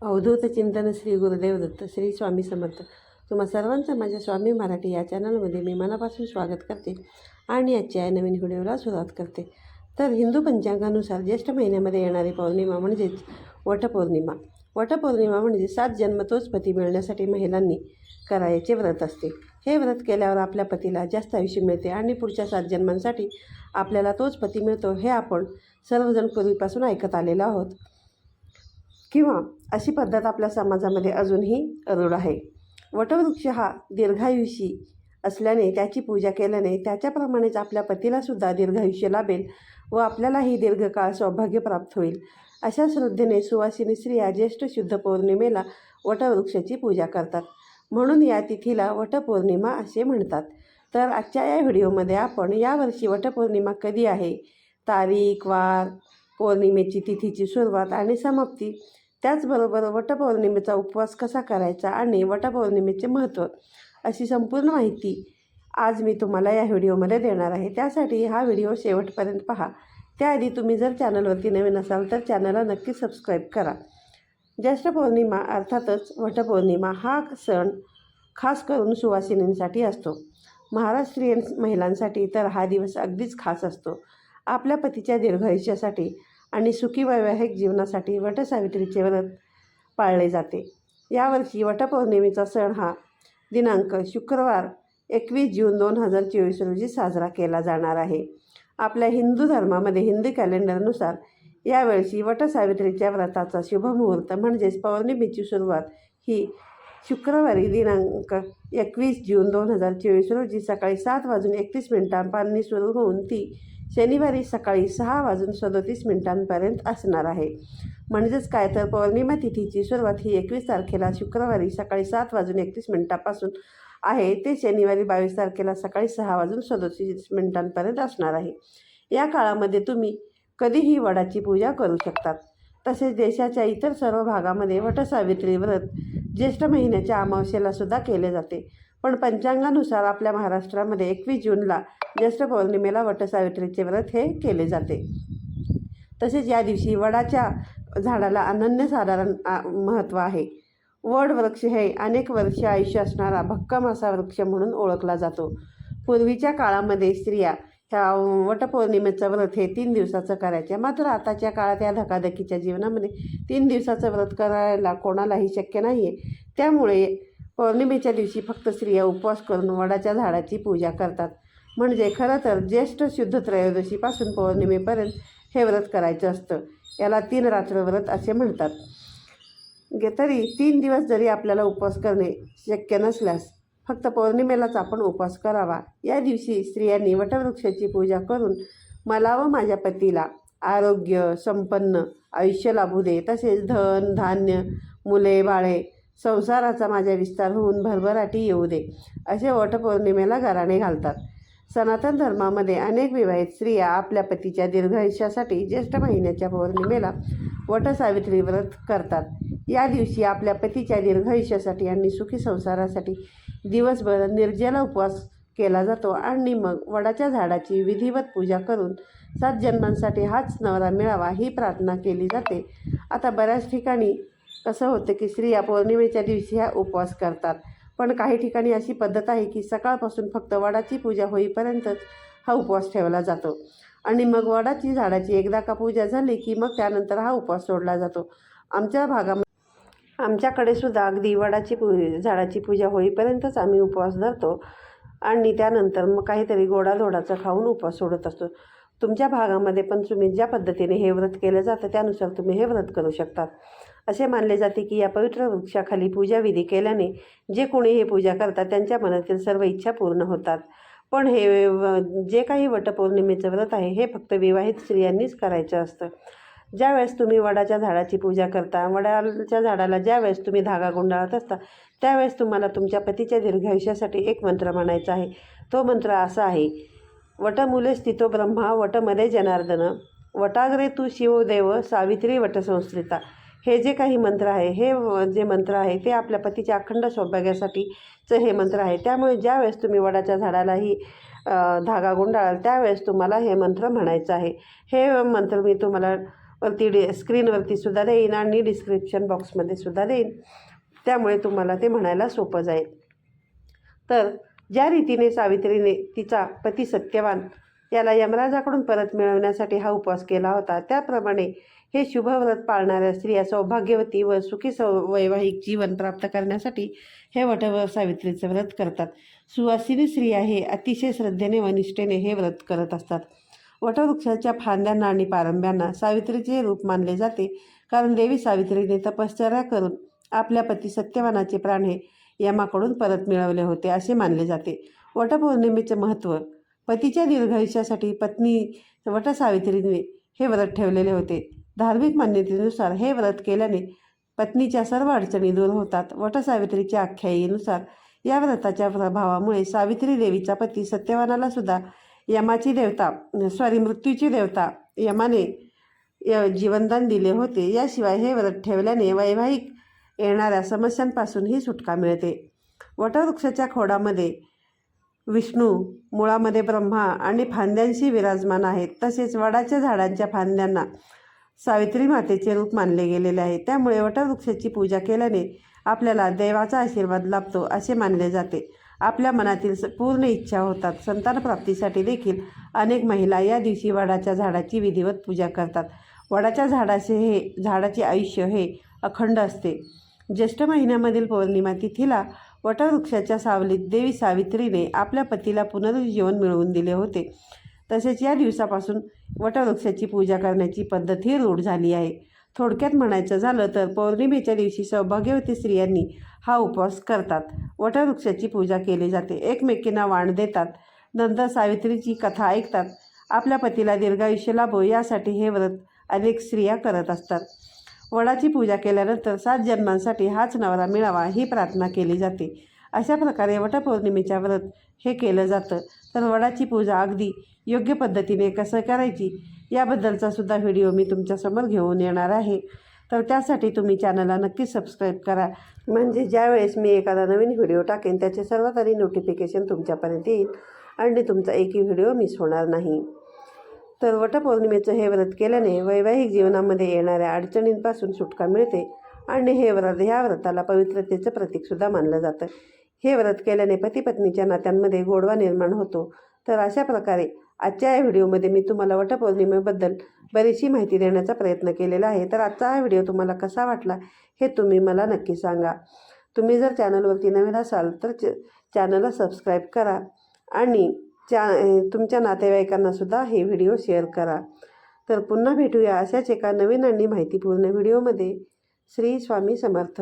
अवधूत चिंतन श्री गुरुदेव दत्त श्री स्वामी समर्थ. तुम्हा सर्वांचं माझ्या स्वामी मराठी या चॅनलमध्ये मी मनापासून स्वागत करते आणि आजच्या नवीन व्हिडिओला सुरुवात करते. तर हिंदू पंचांगानुसार ज्येष्ठ महिन्यामध्ये येणारी पौर्णिमा म्हणजेच वटपौर्णिमा. वटपौर्णिमा म्हणजे 7 जन्म तोच पती मिळण्यासाठी महिलांनी करायचे व्रत असते. हे व्रत केल्यावर आपल्या पतीला जास्त आयुष्य मिळते आणि पुढच्या 7 जन्मांसाठी आपल्याला तोच पती मिळतो, हे आपण सर्वजण पूर्वीपासून ऐकत आलेलो आहोत किंवा अशी पद्धत आपल्या समाजामध्ये अजूनही रूढ आहे. वटवृक्ष हा दीर्घायुषी असल्याने त्याची पूजा केल्याने त्याच्याप्रमाणेच आपल्या पतीलासुद्धा दीर्घायुष्य लाभेल व आपल्यालाही दीर्घकाळ सौभाग्य प्राप्त होईल. अशा श्रद्धेने सुवासिनी स्त्रिया ज्येष्ठ शुद्ध पौर्णिमेला वटवृक्षाची पूजा करतात, म्हणून या तिथीला वटपौर्णिमा असे म्हणतात. तर आजच्या या व्हिडिओमध्ये आपण यावर्षी वटपौर्णिमा कधी आहे, तारीख, वार, पौर्णिमेची तिथीची सुरुवात आणि समाप्ती, त्याचबरोबर वटपौर्णिमेचा उपवास कसा करायचा आणि वटपौर्णिमेचे महत्त्व अशी संपूर्ण माहिती आज मी तुम्हाला या व्हिडिओमध्ये देणार आहे. त्यासाठी हा व्हिडिओ शेवटपर्यंत पहा. त्याआधी तुम्ही जर चॅनलवरती नवीन असाल तर चॅनलला नक्की सबस्क्राईब करा. ज्येष्ठ पौर्णिमा अर्थातच वटपौर्णिमा हा सण खास करून सुवासिनींसाठी असतो. महाराष्ट्रीयन महिलांसाठी तर हा दिवस अगदीच खास असतो. आपल्या पतीच्या दीर्घायुष्यासाठी आणि सुखी वैवाहिक जीवनासाठी वटसावित्रीचे व्रत पाळले जाते. यावर्षी वटपौर्णिमेचा सण हा दिनांक शुक्रवार 21 जून 2024 रोजी साजरा केला जाणार आहे. आपल्या हिंदू धर्मामध्ये हिंदू कॅलेंडरनुसार यावर्षी वटसावित्रीच्या व्रताचा शुभमुहूर्त म्हणजेच पौर्णिमेची सुरुवात ही शुक्रवारी दिनांक 21 जून 2024 रोजी सकाळी 7:31 सुरू होऊन ती शनिवारी सकाळी 6:37 असणार आहे. म्हणजेच काय तर पौर्णिमा तिथीची सुरुवात ही 21 तारखेला शुक्रवारी सकाळी 7:31 आहे ते शनिवारी 22 तारखेला सकाळी 6:37 असणार आहे. या काळामध्ये तुम्ही कधीही वडाची पूजा करू शकतात. तसेच देशाच्या इतर सर्व भागामध्ये वटसावित्री व्रत ज्येष्ठ महिन्याच्या अमावस्येला सुद्धा केले जाते, पण पंचांगानुसार आपल्या महाराष्ट्रामध्ये 21 जूनला ज्येष्ठ पौर्णिमेला वटसावित्रीचे व्रत हे केले जाते. तसेच या दिवशी वडाच्या झाडाला अनन्यसाधारण महत्त्व आहे. वड वृक्ष हे अनेक वर्षे आयुष्य असणारा भक्कम असा वृक्ष म्हणून ओळखला जातो. पूर्वीच्या काळामध्ये स्त्रिया ह्या वटपौर्णिमेचं व्रत हे 3 दिवसाचं करायचे. मात्र आताच्या काळात या धकाधकीच्या जीवनामध्ये 3 दिवसाचं व्रत करायला कोणालाही शक्य नाही आहे. त्यामुळे पौर्णिमेच्या दिवशी फक्त स्त्रिया उपवास करून वडाच्या झाडाची पूजा करतात. म्हणजे खरं तर ज्येष्ठ शुद्ध त्रयोदशीपासून पौर्णिमेपर्यंत हे व्रत करायचं असतं. याला 3 रात्र व्रत असे म्हणतात. तरी 3 दिवस जरी आपल्याला उपवास करणे शक्य नसल्यास फक्त पौर्णिमेलाच आपण उपवास करावा. या दिवशी स्त्रियांनी वटवृक्षाची पूजा करून मला व माझ्या पतीला आरोग्य संपन्न आयुष्य लाभू दे, तसेच धन धान्य मुले बाळे संसाराचा माझ्या विस्तार होऊन भरभराटी येऊ दे असे वटपौर्णिमेला गाराणे घालतात. सनातन धर्मामध्ये अनेक विवाहित स्त्रिया आपल्या पतीच्या दीर्घायुष्यासाठी ज्येष्ठ महिन्याच्या पौर्णिमेला वटसावित्री व्रत करतात. या दिवशी आपल्या पतीच्या दीर्घायुष्यासाठी आणि सुखी संसारासाठी दिवसभर निर्जला उपवास केला जातो आणि मग वडाच्या झाडाची विधिवत पूजा करून 7 जन्मांसाठी हाच नवरा मिळावा ही प्रार्थना केली जाते. आता बऱ्याच ठिकाणी कसं होतं की स्त्रिया पौर्णिमेच्या दिवशी हा उपवास करतात, पण काही ठिकाणी अशी पद्धत आहे की सकाळपासून फक्त वडाची पूजा होईपर्यंतच हा उपवास ठेवला जातो आणि मग वडाची झाडाची एकदा का पूजा झाली की मग त्यानंतर हा उपवास सोडला जातो. आमच्याकडे सुद्धा अगदी वडाची झाडाची पूजा होईपर्यंतच आम्ही उपवास धरतो आणि त्यानंतर मग काहीतरी गोडाधोडाचं खाऊन उपवास सोडत असतो. तुमच्या भागामध्ये पण तुम्ही ज्या पद्धतीने हे व्रत केलं जातं त्यानुसार तुम्ही हे व्रत करू शकतात. असे मानले जाते की या पवित्र वृक्षाखाली पूजाविधी केल्याने जे कोणी हे पूजा करतात त्यांच्या मनातील सर्व इच्छा पूर्ण होतात. पण हे जे काही वटपौर्णिमेचं व्रत आहे हे फक्त विवाहित स्त्रियांनीच करायचं असतं. ज्यावेळेस तुम्ही वडाच्या झाडाची पूजा करता, वडाच्या झाडाला ज्यावेळेस तुम्ही धागा गुंडाळत असता त्यावेळेस तुम्हाला तुमच्या पतीच्या दीर्घायुष्यासाठी एक मंत्र म्हणायचा आहे. तो मंत्र असा आहे: वटमूले स्थितो ब्रह्मा वटमदे जनार्दन वटाग्रे तू शिवदेव सावित्री वटसंस्कृता. हे जे काही मंत्र आहे हे जे मंत्र आहे ते आपल्या पतीच्या अखंड सौभाग्यासाठीचं हे मंत्र आहे. त्यामुळे ज्यावेळेस तुम्ही वडाच्या झाडालाही धागा गुंडाळाल त्यावेळेस तुम्हाला हे मंत्र म्हणायचं आहे. हे मंत्र मी तुम्हाला स्क्रीनवरती सुद्धा देईन आणि डिस्क्रिप्शन बॉक्समध्ये सुद्धा देईन, त्यामुळे तुम्हाला ते म्हणायला सोपं जाईल. तर ज्या रीतीने सावित्रीने तिचा पती सत्यवान याला यमराजाकडून परत मिळवण्यासाठी हा उपवास केला होता, त्याप्रमाणे हे शुभव्रत पाळणाऱ्या स्त्रिया सौभाग्यवती व सुखी वैवाहिक जीवन प्राप्त करण्यासाठी हे सावित्रीचं व्रत करतात. सुवासिनी स्त्रिया हे अतिशय श्रद्धेने व निष्ठेने हे व्रत करत असतात. वटवृक्षाच्या फांद्यांना आणि पारंब्यांना सावित्रीचे रूप मानले जाते, कारण देवी सावित्रीने तपश्चर्या करून आपल्या पती सत्यवानाचे प्राण हे यमाकडून परत मिळवले होते असे मानले जाते. वटपौर्णिमेचे महत्त्व. पतीच्या दीर्घायुष्यासाठी पत्नी वटसावित्रीने हे व्रत ठेवलेले होते. धार्मिक मान्यतेनुसार हे व्रत केल्याने पत्नीच्या सर्व अडचणी दूर होतात. वटसावित्रीच्या आख्यायीनुसार या व्रताच्या प्रभावामुळे सावित्री देवीचा पती सत्यवानाला सुद्धा मृत्यूची देवता यमाने जीवनदान दिले होते. याशिवाय हे व्रत ठेवल्याने वैवाहिक येणाऱ्या समस्यांपासूनही सुटका मिळते. वटवृक्षाच्या खोडामध्ये विष्णू, मुळामध्ये ब्रह्मा आणि फांद्यांशी विराजमान आहेत. तसेच वडाच्या झाडांच्या फांद्यांना सावित्री मातेचे रूप मानले गेलेले आहे. त्यामुळे वटवृक्षाची पूजा केल्याने आपल्याला देवाचा आशीर्वाद लाभतो असे मानले जाते. आपल्या मनातील पूर्ण इच्छा होतात. संतानप्राप्तीसाठी देखील अनेक महिला या दिवशी वडाच्या झाडाची विधिवत पूजा करतात. वडाच्या झाडाचे आयुष्य हे अखंड असते. ज्येष्ठ महिन्यामधील पौर्णिमा तिथीला वटवृक्षाच्या सावलीत देवी सावित्रीने आपल्या पतीला पुनरुज्जीवन मिळवून दिले होते. तसेच या दिवसापासून वटवृक्षाची पूजा करण्याची पद्धतही रूढ झाली आहे. थोडक्यात म्हणायचं झालं तर पौर्णिमेच्या दिवशी सौभाग्यवती स्त्रियांनी हा उपवास करतात. वटवृक्षाची पूजा केली जाते. एकमेकींना वाण देतात. नंतर सावित्रीची कथा ऐकतात. आपल्या पतीला दीर्घायुष्य लाभो यासाठी हे व्रत अनेक स्त्रिया करत असतात. वडाची पूजा केल्यानंतर 7 जन्मांसाठी हाच नवरा मिळावा ही प्रार्थना केली जाते. अशा प्रकारे वटपौर्णिमेच्या व्रत हे केलं जातं. तर वडाची पूजा अगदी योग्य पद्धतीने कसं करायची याबद्दलचा सुद्धा व्हिडिओ मी तुमच्यासमोर घेऊन येणार आहे. तर त्यासाठी तुम्ही चॅनलला नक्कीच सबस्क्राईब करा, म्हणजे ज्यावेळेस मी एखादा नवीन व्हिडिओ टाकेन त्याचे सर्वात आधी नोटिफिकेशन तुमच्यापर्यंत येईल आणि तुमचा एकही व्हिडिओ मिस होणार नाही. तर वटपौर्णिमेचं हे व्रत केल्याने वैवाहिक जीवनामध्ये येणाऱ्या अडचणींपासून सुटका मिळते आणि ह्या व्रताला पवित्रतेचं प्रतीकसुद्धा मानलं जातं. हे व्रत केल्याने पती पत्नीच्या नात्यांमध्ये गोडवा निर्माण होतो. तर अशा प्रकारे आजच्या या व्हिडिओमध्ये मी तुम्हाला वटपौर्णिमेबद्दल बरीचशी माहिती देण्याचा प्रयत्न केलेला आहे. तर आजचा हा व्हिडिओ तुम्हाला कसा वाटला हे तुम्ही मला नक्की सांगा. तुम्ही जर चॅनलवरती नवीन असाल तर चॅनलला सबस्क्राईब करा आणि तुमच्या नातेवाईकांनासुद्धा हे व्हिडिओ शेअर करा. तर पुन्हा भेटूया अशाच एका नवीन आणि माहितीपूर्ण व्हिडिओमध्ये. श्री स्वामी समर्थ.